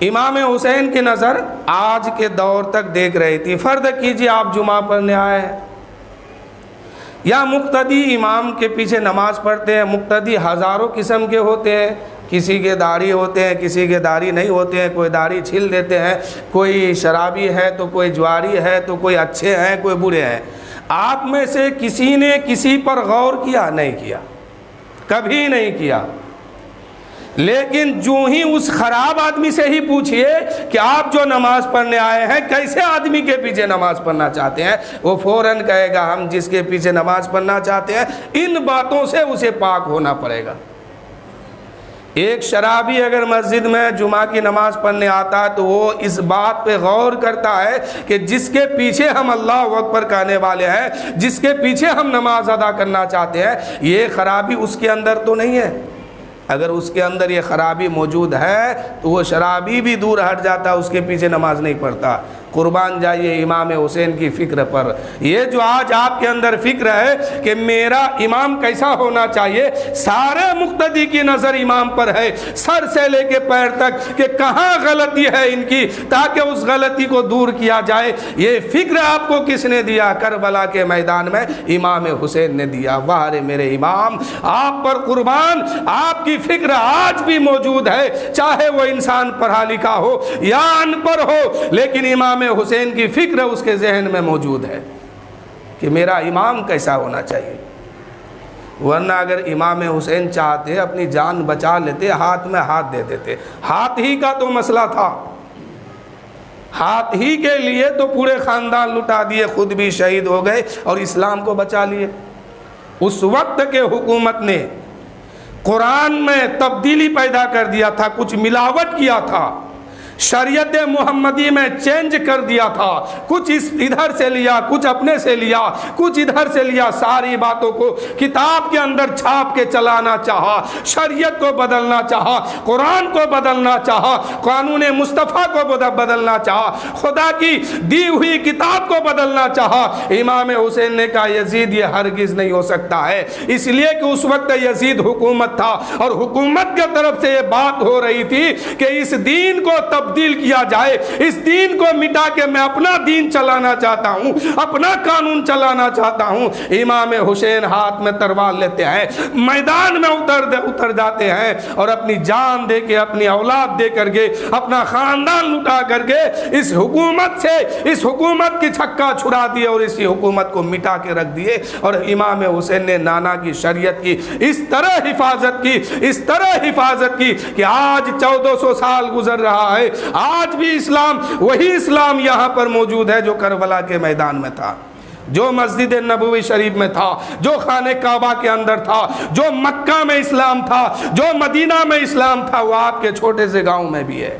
امام حسین کی نظر آج کے دور تک دیکھ رہی تھی۔ فرض کیجیے آپ جمعہ پڑھنے آئے ہیں یا مقتدی امام کے پیچھے نماز پڑھتے ہیں۔ مقتدی ہزاروں قسم کے ہوتے ہیں، کسی کے داڑھی ہوتے ہیں، کسی کے داڑھی نہیں ہوتے ہیں، کوئی داڑھی چھیل دیتے ہیں، کوئی شرابی ہے تو کوئی جواری ہے تو کوئی اچھے ہیں کوئی برے ہیں۔ آپ میں سے کسی نے کسی پر غور کیا؟ نہیں کیا، کبھی نہیں کیا۔ لیکن جو ہی اس خراب آدمی سے ہی پوچھئے کہ آپ جو نماز پڑھنے آئے ہیں کیسے آدمی کے پیچھے نماز پڑھنا چاہتے ہیں، وہ فوراً کہے گا ہم جس کے پیچھے نماز پڑھنا چاہتے ہیں ان باتوں سے اسے پاک ہونا پڑے گا۔ ایک شرابی اگر مسجد میں جمعہ کی نماز پڑھنے آتا ہے تو وہ اس بات پہ غور کرتا ہے کہ جس کے پیچھے ہم اللہ اکبر کہنے والے ہیں، جس کے پیچھے ہم نماز ادا کرنا چاہتے ہیں، یہ خرابی اس کے اندر تو نہیں ہے۔ اگر اس کے اندر یہ خرابی موجود ہے تو وہ شرابی بھی دور ہٹ جاتا، اس کے پیچھے نماز نہیں پڑھتا۔ قربان جائیے امام حسین کی فکر پر۔ یہ جو آج آپ کے اندر فکر ہے کہ میرا امام کیسا ہونا چاہیے، سارے مقتدی کی نظر امام پر ہے، سر سے لے کے پیر تک کہ کہاں غلطی ہے ان کی تاکہ اس غلطی کو دور کیا جائے۔ یہ فکر آپ کو کس نے دیا؟ کربلا کے میدان میں امام حسین نے دیا۔ واہ رے میرے امام، آپ پر قربان، آپ کی فکر آج بھی موجود ہے، چاہے وہ انسان پڑھا لکھا ہو یا ان پڑھ ہو، لیکن امام حسین کی فکر اس کے ذہن میں موجود ہے کہ میرا امام کیسا ہونا چاہیے۔ ورنہ اگر امام حسین چاہتے اپنی جان بچا لیتے، ہاتھ میں ہاتھ دے دیتے۔ ہاتھ ہی کا تو مسئلہ تھا، ہاتھ ہی کے لیے تو پورے خاندان لٹا دیے، خود بھی شہید ہو گئے اور اسلام کو بچا لیے۔ اس وقت کے حکومت نے قرآن میں تبدیلی پیدا کر دیا تھا، کچھ ملاوٹ کیا تھا، شریعت محمدی میں چینج کر دیا تھا، کچھ ادھر سے لیا، کچھ اپنے سے لیا، کچھ ادھر سے لیا، ساری باتوں کو کتاب کے اندر چھاپ کے چلانا چاہا، شریعت کو بدلنا چاہا، قرآن کو بدلنا چاہا، قانون مصطفیٰ کو بدلنا چاہا، خدا کی دی ہوئی کتاب کو بدلنا چاہا۔ امام حسین نے کہا یزید یہ ہرگز نہیں ہو سکتا ہے، اس لیے کہ اس وقت یزید حکومت تھا اور حکومت کے طرف سے یہ بات ہو رہی تھی کہ اس دین کو تبدیل کیا جائے، اس دین کو مٹا کے میں اپنا دین چلانا چاہتا ہوں، اپنا قانون چلانا چاہتا ہوں۔ امام حسین ہاتھ میں تلوار لیتے ہیں، میدان میں اتر جاتے ہیں اور اپنی جان دے کے، اپنی اولاد دے کر کے، اپنا خاندان لٹا کر کے اس حکومت سے، اس حکومت کی چھکا چھڑا دیے اور اسی حکومت کو مٹا کے رکھ دیے۔ اور امام حسین نے نانا کی شریعت کی اس طرح حفاظت کی، اس طرح حفاظت کی کہ آج 1400 سال گزر رہا ہے، آج بھی اسلام وہی اسلام یہاں پر موجود ہے جو کربلا کے میدان میں تھا، جو مسجد نبوی شریف میں تھا، جو خانہ کعبہ کے اندر تھا، جو مکہ میں اسلام تھا، جو مدینہ میں اسلام تھا، وہ آپ کے چھوٹے سے گاؤں میں بھی ہے۔